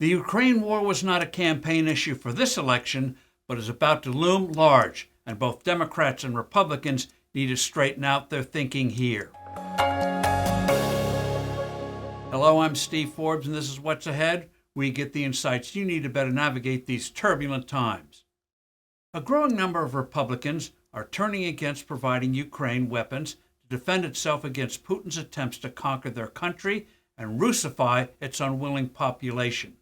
The Ukraine war was not a campaign issue for this election, but is about to loom large, and both Democrats and Republicans need to straighten out their thinking here. Hello, I'm Steve Forbes, and this is What's Ahead, where you get the insights you need to better navigate these turbulent times. A growing number of Republicans are turning against providing Ukraine weapons to defend itself against Putin's attempts to conquer their country and Russify its unwilling population.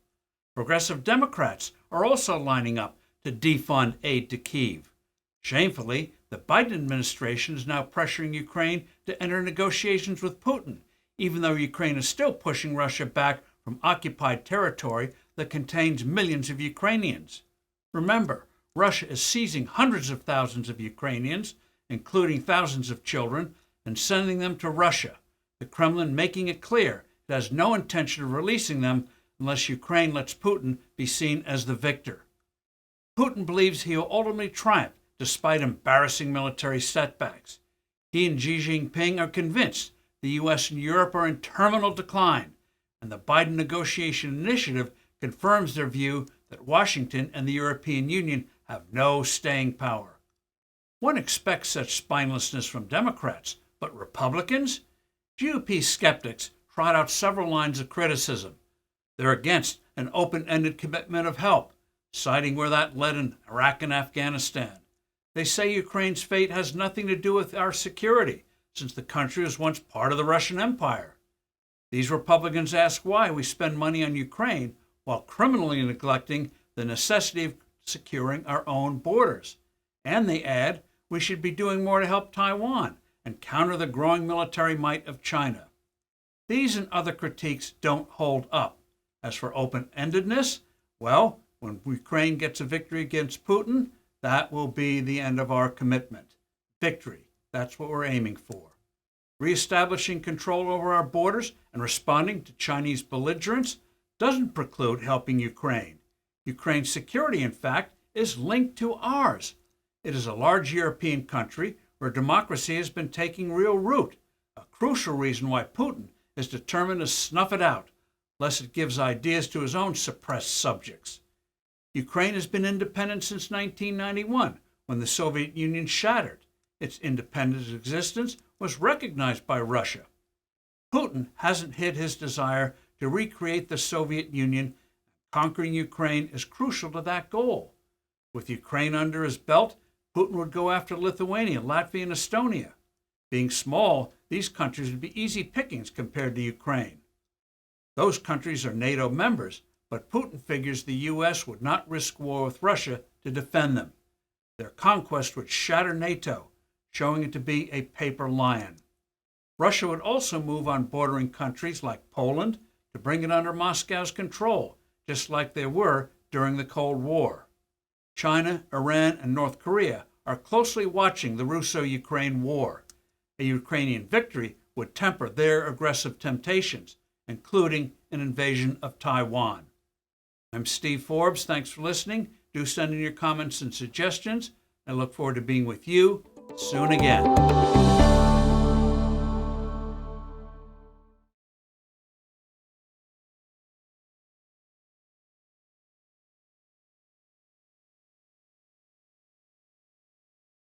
Progressive Democrats are also lining up to defund aid to Kyiv. Shamefully, the Biden administration is now pressuring Ukraine to enter negotiations with Putin, even though Ukraine is still pushing Russia back from occupied territory that contains millions of Ukrainians. Remember, Russia is seizing hundreds of thousands of Ukrainians, including thousands of children, and sending them to Russia, the Kremlin making it clear it has no intention of releasing them unless Ukraine lets Putin be seen as the victor. Putin believes he will ultimately triumph despite embarrassing military setbacks. He and Xi Jinping are convinced the U.S. and Europe are in terminal decline, and the Biden negotiation initiative confirms their view that Washington and the European Union have no staying power. One expects such spinelessness from Democrats, but Republicans? GOP skeptics trot out several lines of criticism. They're against an open-ended commitment of help, citing where that led in Iraq and Afghanistan. They say Ukraine's fate has nothing to do with our security, since the country was once part of the Russian Empire. These Republicans ask why we spend money on Ukraine while criminally neglecting the necessity of securing our own borders. And they add we should be doing more to help Taiwan and counter the growing military might of China. These and other critiques don't hold up. As for open-endedness, well, when Ukraine gets a victory against Putin, that will be the end of our commitment. Victory, that's what we're aiming for. Reestablishing control over our borders and responding to Chinese belligerence doesn't preclude helping Ukraine. Ukraine's security, in fact, is linked to ours. It is a large European country where democracy has been taking real root, a crucial reason why Putin is determined to snuff it out, lest it gives ideas to his own suppressed subjects. Ukraine has been independent since 1991, when the Soviet Union shattered. Its independent existence was recognized by Russia. Putin hasn't hid his desire to recreate the Soviet Union. Conquering Ukraine is crucial to that goal. With Ukraine under his belt, Putin would go after Lithuania, Latvia, and Estonia. Being small, these countries would be easy pickings compared to Ukraine. Those countries are NATO members, but Putin figures the U.S. would not risk war with Russia to defend them. Their conquest would shatter NATO, showing it to be a paper lion. Russia would also move on bordering countries like Poland to bring it under Moscow's control, just like they were during the Cold War. China, Iran, and North Korea are closely watching the Russo-Ukraine war. A Ukrainian victory would temper their aggressive temptations, including an invasion of Taiwan. I'm Steve Forbes. Thanks for listening. Do send in your comments and suggestions. I look forward to being with you soon again.